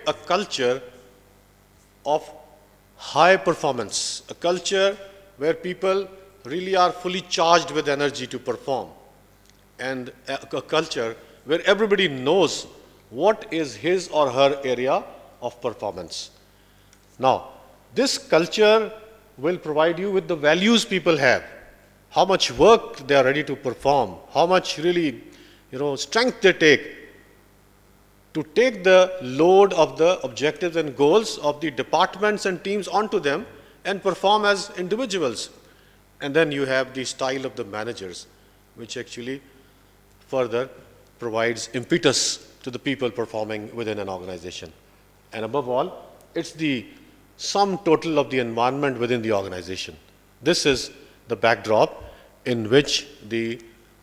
a culture of high performance, a culture where people really are fully charged with energy to perform, and a culture where everybody knows what is his or her area of performance. Now, this culture will provide you with the values people have, how much work they are ready to perform, how much really, strength they take to take the load of the objectives and goals of the departments and teams onto them and perform as individuals. And then you have the style of the managers, which actually further provides impetus to the people performing within an organization. And above all, it's the sum total of the environment within the organization. This is the backdrop in which the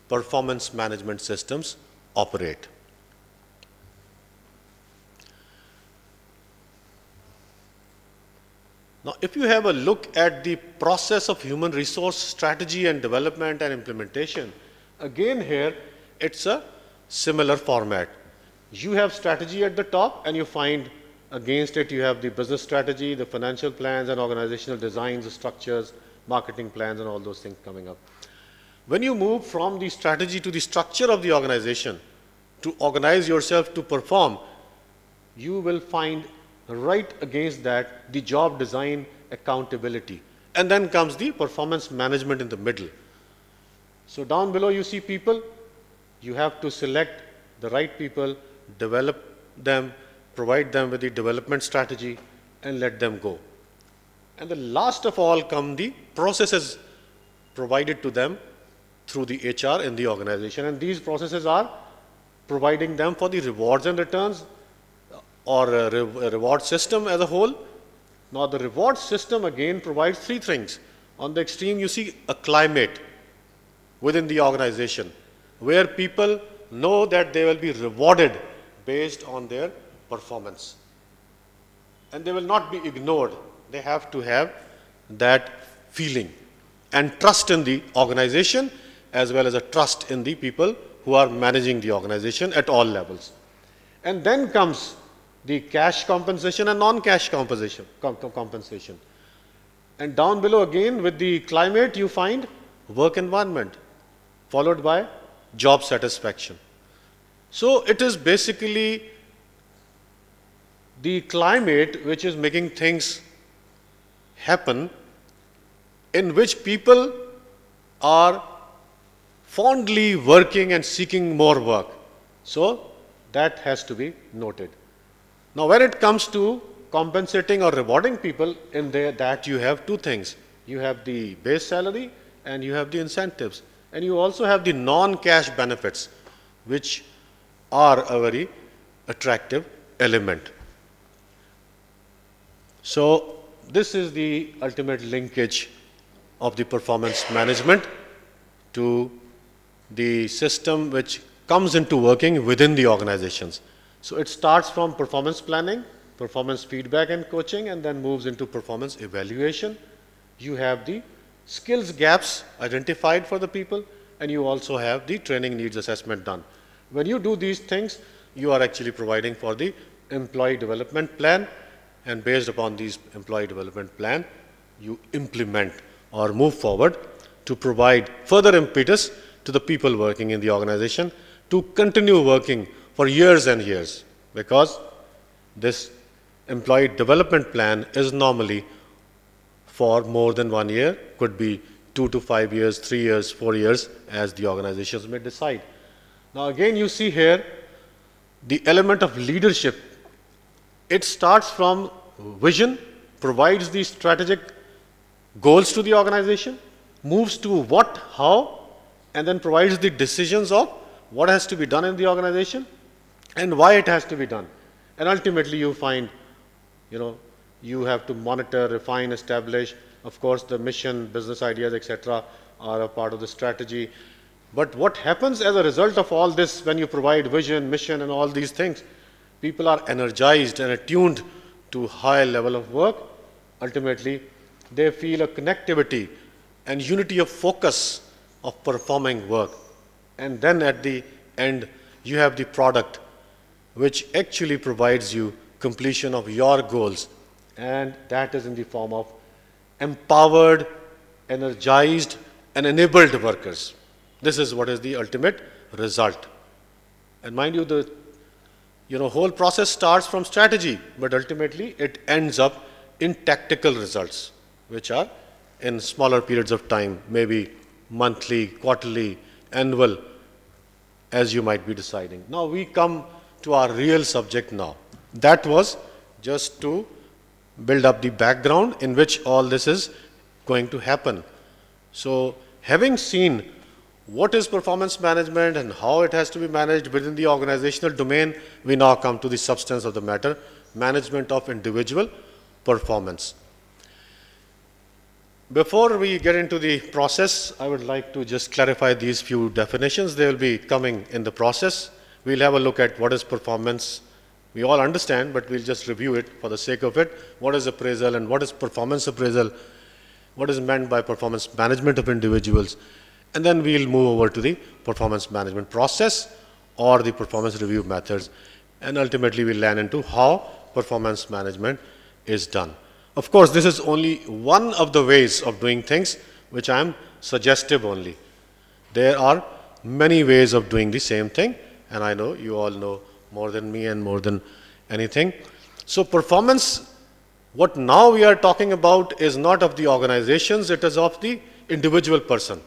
performance management systems operate. Now, if you have a look at the process of human resource strategy and development and implementation, again here, it's a similar format. You have strategy at the top, and you find against it you have the business strategy, the financial plans and organizational designs, the structures, marketing plans, and all those things coming up. When you move from the strategy to the structure of the organization to organize yourself to perform, you will find right against that the job design, accountability, and then comes the performance management in the middle. So down below you see people. You have to select the right people, develop them, provide them with the development strategy, and let them go. And the last of all come the processes provided to them through the HR in the organization, and these processes are providing them for the rewards and returns, or a reward system as a whole. Now, the reward system again provides three things. On the extreme, you see a climate within the organization where people know that they will be rewarded based on their performance. And they will not be ignored. They have to have that feeling and trust in the organization, as well as a trust in the people who are managing the organization at all levels. And then comes the cash compensation and non-cash compensation. And down below again with the climate you find work environment, followed by job satisfaction. So it is basically the climate which is making things happen, in which people are fondly working and seeking more work. So that has to be noted. Now, when it comes to compensating or rewarding people, in there that you have two things. You have the base salary and you have the incentives. And you also have the non-cash benefits, which are a very attractive element. So this is the ultimate linkage of the performance management to the system which comes into working within the organizations. So it starts from performance planning, performance feedback and coaching, and then moves into performance evaluation. You have the skills gaps identified for the people, and you also have the training needs assessment done. When you do these things, you are actually providing for the employee development plan, and based upon these employee development plan, you implement or move forward to provide further impetus to the people working in the organization to continue working for years and years, because this employee development plan is normally for more than 1 year, could be 2 to 5 years, 3 years, 4 years, as the organizations may decide. Now again you see here the element of leadership. It starts from vision, provides the strategic goals to the organization, moves to what, how, and then provides the decisions of what has to be done in the organization and why it has to be done. And ultimately you find, you have to monitor, refine, establish. Of course, the mission, business ideas, etc. are a part of the strategy. But what happens as a result of all this, when you provide vision, mission, and all these things, people are energized and attuned to high level of work. Ultimately, they feel a connectivity and unity of focus of performing work. And then at the end, you have the product which actually provides you completion of your goals. And that is in the form of empowered, energized, and enabled workers. This is what is the ultimate result. And mind you, the whole process starts from strategy, but ultimately it ends up in tactical results, which are in smaller periods of time, maybe monthly, quarterly, annual, as you might be deciding. Now we come to our real subject now. That was just to build up the background in which all this is going to happen. So having seen what is performance management and how it has to be managed within the organizational domain, we now come to the substance of the matter, management of individual performance. Before we get into the process, I would like to just clarify these few definitions. They will be coming in the process. We'll have a look at what is performance. We all understand, but we'll just review it for the sake of it. What is appraisal and what is performance appraisal? What is meant by performance management of individuals? And then we'll move over to the performance management process or the performance review methods. And ultimately, we'll land into how performance management is done. Of course, this is only one of the ways of doing things, which I am suggestive only. There are many ways of doing the same thing, and I know you all know more than me and more than anything. So performance, what now we are talking about is not of the organizations, it is of the individual person.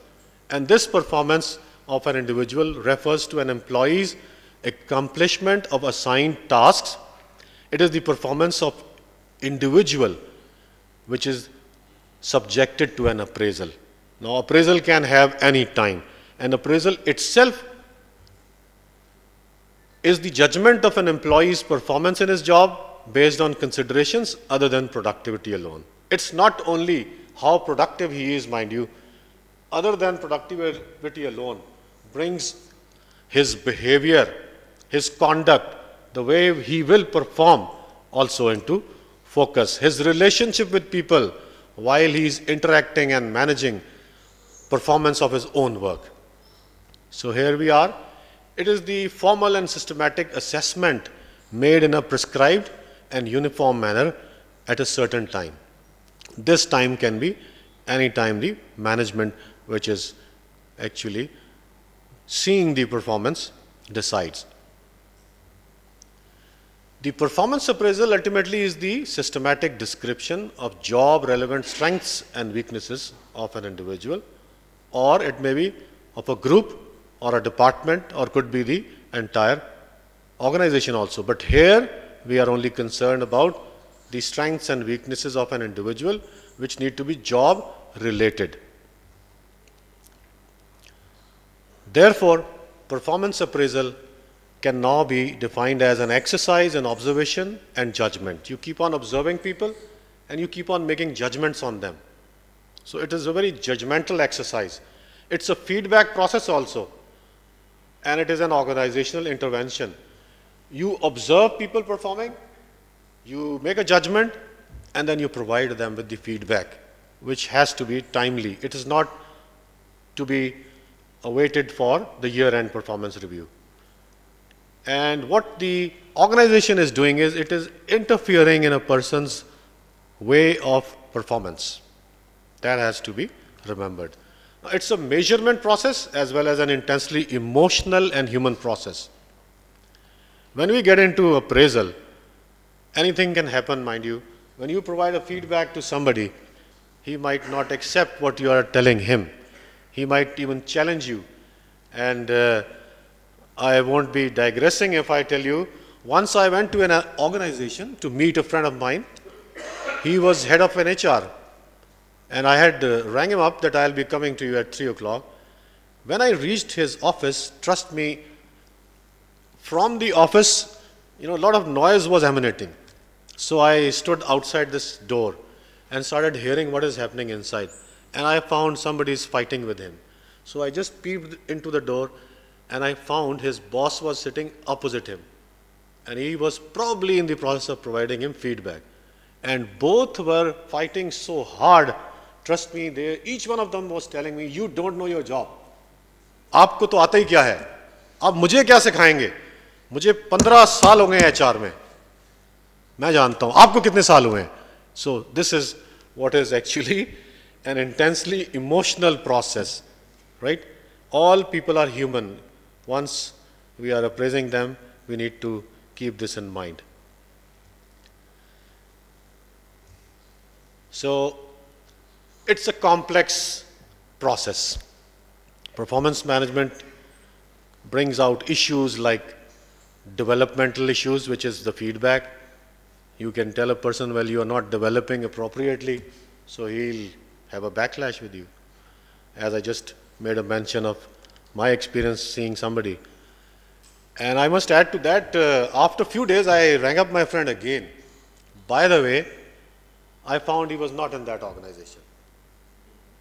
And this performance of an individual refers to an employee's accomplishment of assigned tasks. It is the performance of individual which is subjected to an appraisal. Now appraisal can have any time, and appraisal itself is the judgment of an employee's performance in his job based on considerations other than productivity alone. It's not only how productive he is, mind you, other than productivity alone brings his behavior, his conduct, the way he will perform also into focus. His relationship with people while he is interacting and managing performance of his own work. So here we are. It is the formal and systematic assessment made in a prescribed and uniform manner at a certain time. This time can be any time the management which is actually seeing the performance decides. The performance appraisal ultimately is the systematic description of job relevant strengths and weaknesses of an individual, or it may be of a group or a department, or could be the entire organization also. But here we are only concerned about the strengths and weaknesses of an individual which need to be job related. Therefore, performance appraisal can now be defined as an exercise in observation and judgment. You keep on observing people and you keep on making judgments on them. So it is a very judgmental exercise. It's a feedback process also, and it is an organizational intervention. You observe people performing, you make a judgment, and then you provide them with the feedback, which has to be timely. It is not to be awaited for the year-end performance review. And what the organization is doing is it is interfering in a person's way of performance. That has to be remembered. It's a measurement process as well as an intensely emotional and human process. When we get into appraisal, anything can happen, mind you. When you provide a feedback to somebody, he might not accept what you are telling him. He might even challenge you. And I won't be digressing if I tell you, once I went to an organization to meet a friend of mine. He was head of an HR. And I had rang him up that I'll be coming to you at 3 o'clock. When I reached his office, trust me, from the office, a lot of noise was emanating. So I stood outside this door and started hearing what is happening inside. And I found somebody is fighting with him. So I just peeped into the door and I found his boss was sitting opposite him. And he was probably in the process of providing him feedback. And both were fighting so hard. Trust me, each one of them was telling me, you don't know your job. आपको तो आता ही क्या है? आप मुझे क्या सिखाएंगे? मुझे 15 साल हो गए HR में. मैं जानता हूँ आपको कितने साल हुए हैं. So this is what is actually an intensely emotional process, right? All people are human. Once we are appraising them, we need to keep this in mind. So it's a complex process. Performance management brings out issues like developmental issues, which is the feedback. You can tell a person, well, you are not developing appropriately, so he'll have a backlash with you. As I just made a mention of my experience seeing somebody. And I must add to that, after a few days, I rang up my friend again. By the way, I found he was not in that organization.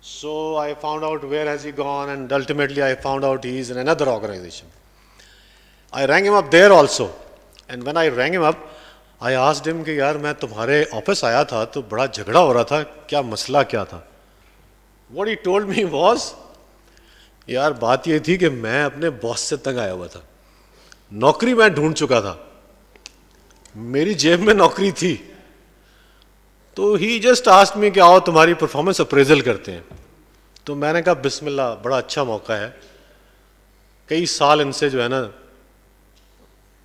So I found out where has he gone, and ultimately I found out he is in another organization. I rang him up there also. And when I rang him up, I asked him कि यार मैं तुम्हारे office आया था तो बड़ा झगड़ा हो रहा था, क्या मसला क्या था? What he told me was, यार बात ये थी कि मैं अपने बॉस से तंग आया हुआ था. नौकरी मैं ढूंढ चुका था, मेरी जेब में नौकरी थी, तो ही जस्ट आस्क्ड मी कि आओ तुम्हारी परफॉर्मेंस अप्रेजल करते हैं. तो मैंने कहा बिस्मिल्लाह, बड़ा अच्छा मौका है, कई साल इनसे जो है ना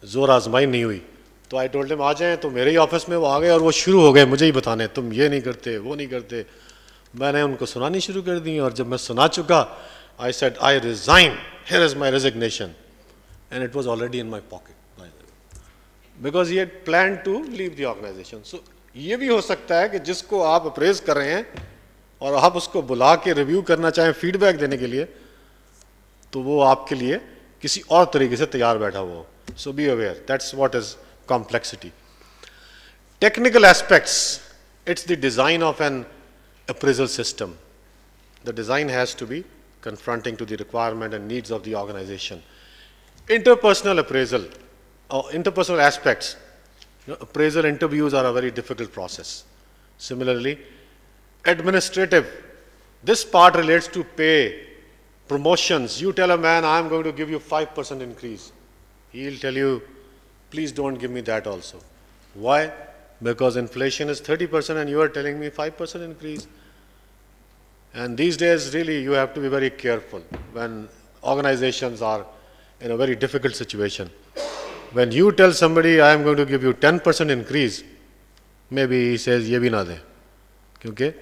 जोर आजमाई नहीं हुई. तो आई टोल्ड हिम आ जाएं, तो मेरे ही ऑफिस में वो आ गए और वो शुरू हो गए मुझे ही बताने, तुम ये नहीं करते वो नहीं करते. मैंने उनको सुनानी शुरू कर दी और जब मैं सुना चुका, I said I resign, here is my resignation, and it was already in my pocket because he had planned to leave the organisation. So ये भी हो सकता है कि जिसको आप अप्रेज कर रहे हैं और आप उसको बुला के रिव्यू करना चाहें फीडबैक देने के लिए, तो वो आपके लिए किसी और तरीके से तैयार बैठा हुआ हो. So be aware, that's what is complexity. Technical aspects, it's the design of an appraisal system. The design has to be confronting to the requirement and needs of the organization. Interpersonal appraisal, or interpersonal aspects, appraisal interviews are a very difficult process. Similarly, administrative, this part relates to pay, promotions. You tell a man, I'm going to give you 5% increase. He'll tell you, please don't give me that also. Why? Because inflation is 30% and you are telling me 5% increase. And these days, really, you have to be very careful when organizations are in a very difficult situation. When you tell somebody, I am going to give you 10% increase, maybe he says, ye bhi na de. Kyunki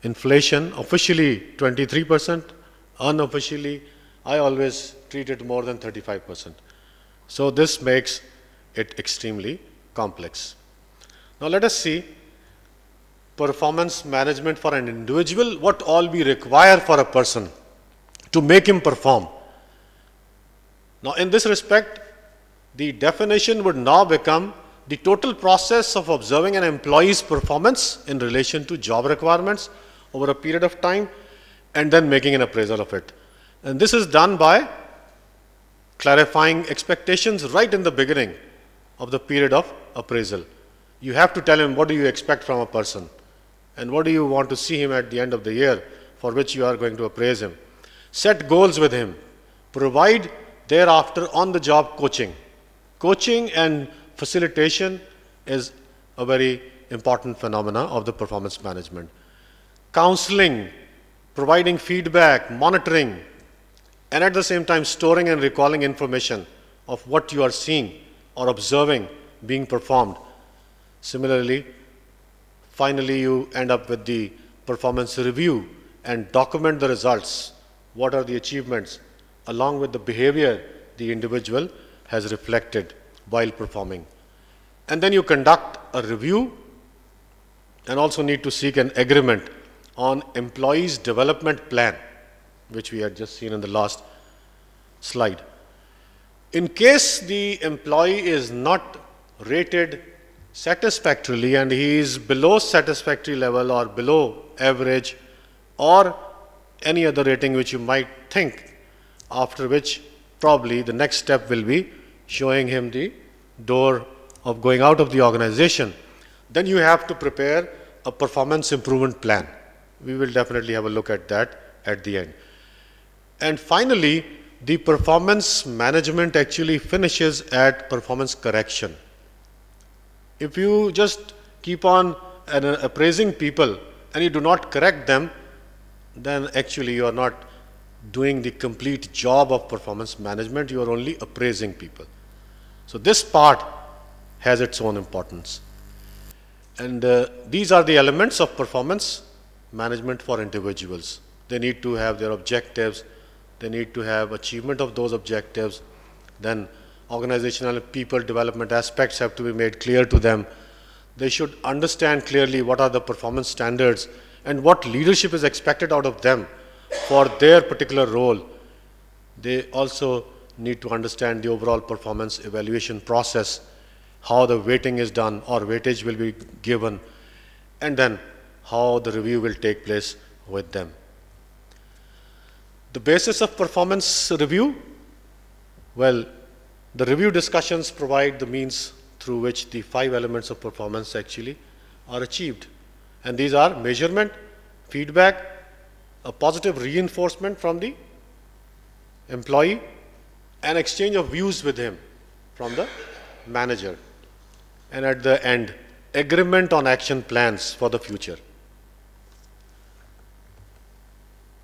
inflation, officially 23%, unofficially, I always treat it more than 35%. So this makes it extremely complex. Now let us see performance management for an individual, what all we require for a person to make him perform. Now in this respect, the definition would now become the total process of observing an employee's performance in relation to job requirements over a period of time and then making an appraisal of it. And this is done by clarifying expectations right in the beginning of the period of appraisal. You have to tell him what do you expect from a person and what do you want to see him at the end of the year for which you are going to appraise him. Set goals with him. Provide thereafter on-the-job coaching. Coaching and facilitation is a very important phenomena of the performance management. Counseling, providing feedback, monitoring, and at the same time storing and recalling information of what you are seeing or observing being performed. Similarly, finally you end up with the performance review and document the results. What are the achievements along with the behavior the individual has reflected while performing. And then you conduct a review and also need to seek an agreement on employees' development plan, which we had just seen in the last slide. In case the employee is not rated satisfactorily and he is below satisfactory level or below average or any other rating which you might think, after which probably the next step will be showing him the door of going out of the organization, then you have to prepare a performance improvement plan. We will definitely have a look at that at the end. And finally, the performance management actually finishes at performance correction. If you just keep on appraising people and you do not correct them, then actually you are not doing the complete job of performance management, you are only appraising people. So this part has its own importance. And these are the elements of performance management for individuals. They need to have their objectives, they need to have achievement of those objectives, then organizational and people development aspects have to be made clear to them. They should understand clearly what are the performance standards and what leadership is expected out of them for their particular role. They also need to understand the overall performance evaluation process, how the weighting is done or weightage will be given, and then how the review will take place with them. The basis of performance review, well, the review discussions provide the means through which the 5 elements of performance actually are achieved. And these are measurement, feedback, a positive reinforcement from the employee, and exchange of views with him from the manager. And at the end, agreement on action plans for the future.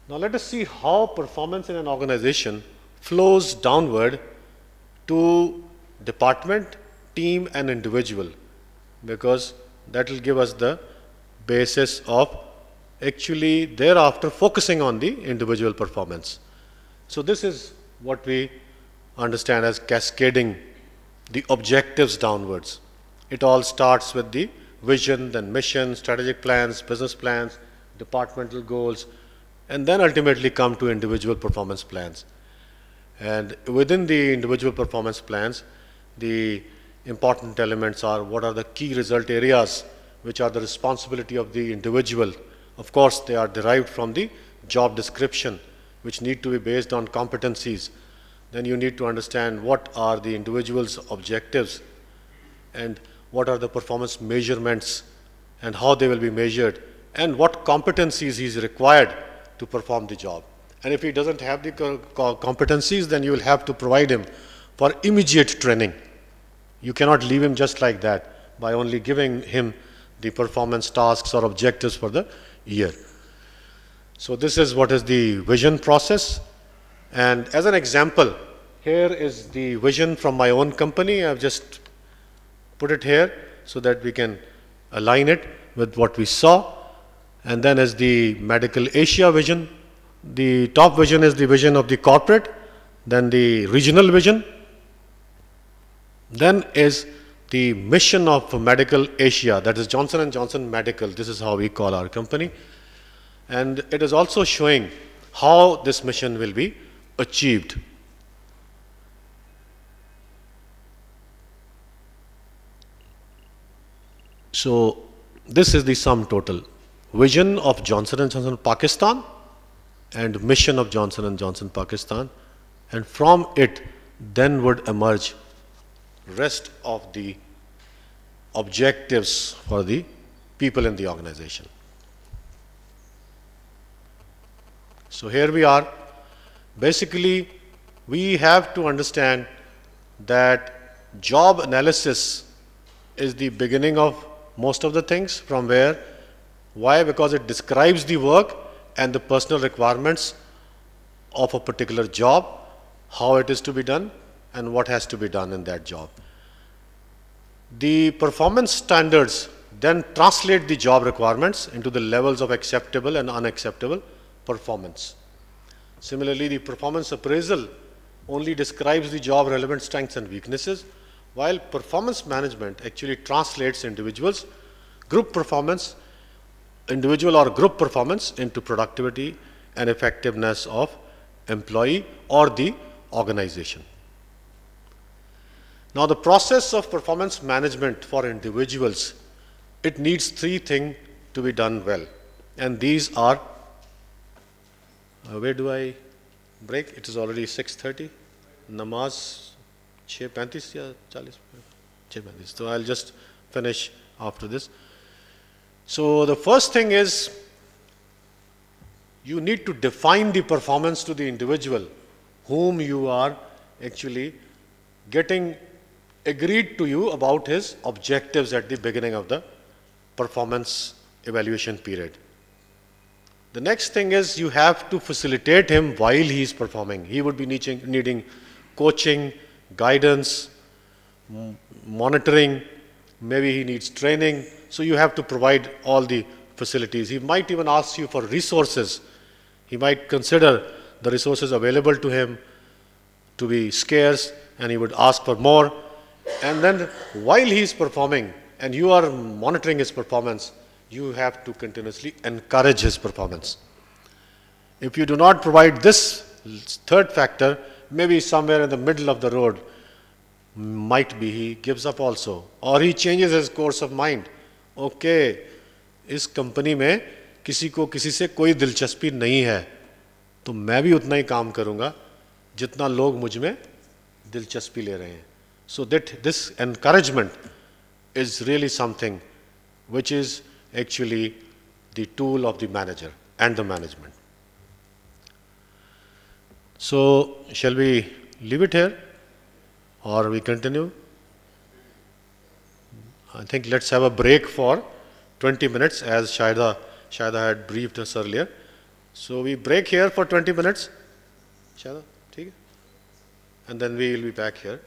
Now let us see how performance in an organization flows downward to department, team and individual, because that will give us the basis of actually thereafter focusing on the individual performance. So this is what we understand as cascading the objectives downwards. It all starts with the vision, then mission, strategic plans, business plans, departmental goals, and then ultimately come to individual performance plans. And within the individual performance plans, the important elements are what are the key result areas which are the responsibility of the individual. Of course, they are derived from the job description, which need to be based on competencies. Then you need to understand what are the individual's objectives and what are the performance measurements and how they will be measured and what competencies he is required to perform the job. And if he doesn't have the competencies, then you will have to provide him for immediate training. You cannot leave him just like that by only giving him the performance tasks or objectives for the year. So this is what is the vision process. And as an example, here is the vision from my own company. I've just put it here so that we can align it with what we saw. And then is the Medical Asia vision. The top vision is the vision of the corporate, then the regional vision, then is the mission of Medical Asia, that is Johnson & Johnson Medical. This is how we call our company. And it is also showing how this mission will be achieved. So this is the sum total. Vision of Johnson & Johnson Pakistan and mission of Johnson & Johnson Pakistan, and from it then would emerge rest of the objectives for the people in the organization. So here we are. Basically, we have to understand that job analysis is the beginning of most of the things. From where? Why? Because it describes the work and the personal requirements of a particular job, how it is to be done and what has to be done in that job. The performance standards then translate the job requirements into the levels of acceptable and unacceptable performance. Similarly, the performance appraisal only describes the job relevant strengths and weaknesses, while performance management actually translates individuals, group performance, individual or group performance into productivity and effectiveness of employee or the organization. Now the process of performance management for individuals, it needs 3 things to be done well. And these are, where do I break? It is already 6:30. Namaz 6:35 ya 40? 6:35. So I'll just finish after this. So the first thing is you need to define the performance to the individual whom you are actually getting agreed to you about his objectives at the beginning of the performance evaluation period. The next thing is you have to facilitate him while he is performing. He would be needing coaching, guidance, monitoring, maybe he needs training. So you have to provide all the facilities. He might even ask you for resources. He might consider the resources available to him to be scarce, and he would ask for more. And then while he is performing and you are monitoring his performance, you have to continuously encourage his performance. If you do not provide this third factor, maybe somewhere in the middle of the road, might be he gives up also, or he changes his course of mind. Okay, इस company में किसी को किसी से कोई दिलचस्पी नहीं है, तो मैं भी उतना ही काम करूंगा जितना लोग मुझ में दिलचस्पी ले रहे हैं. So that this encouragement is really something which is actually the tool of the manager and the management. So shall we leave it here or we continue? I think let's have a break for 20 minutes as Shahida had briefed us earlier. So we break here for 20 minutes. Shahida, ठीक है? And then we will be back here.